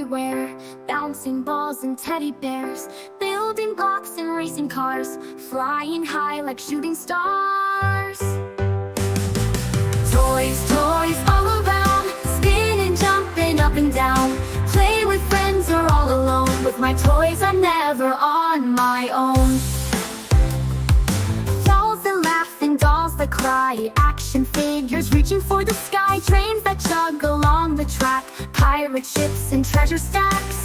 everywhere. Bouncing balls and teddy bears, building blocks and racing cars, flying high like shooting stars. Toys, toys all around, spinning, jumping up and down. Play with friends or all alone. With my toys I'm never on my own. Dolls that laugh and dolls that cry, action figures reaching for the sky, trains that chug along the track, pirate ships and treasure stacks.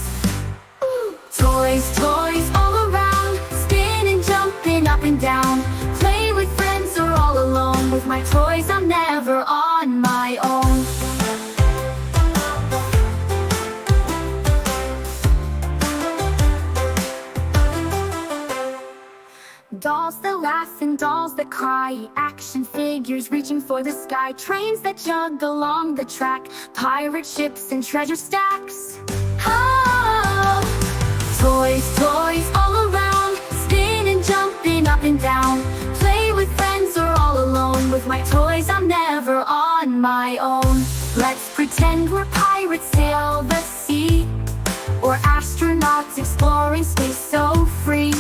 Toys, toys all around, spinning, jumping up and down. Play with friends or all alone. With my toys I'm never on my own. Dolls that laugh and dolls that cry, action figures reaching for the sky, trains that jug along the track, pirate ships and treasure stacks. Oh! Toys, toys all around, spinning, jumping up and down. Play with friends or all alone. With my toys I'm never on my own. Let's pretend we're pirates sail the sea, or astronauts exploring space so free.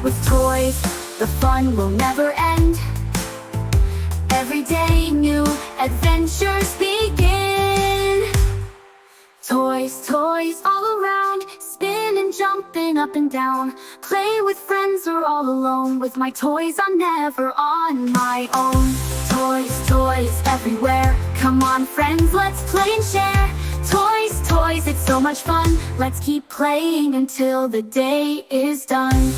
With toys, the fun will never end. Every day new adventures begin. Toys, toys all around, spinning, jumping up and down. Play with friends or all alone. With my toys I'm never on my own. Toys, toys everywhere. Come on friends, let's play and share. Toys, toys, it's so much fun. Let's keep playing until the day is done.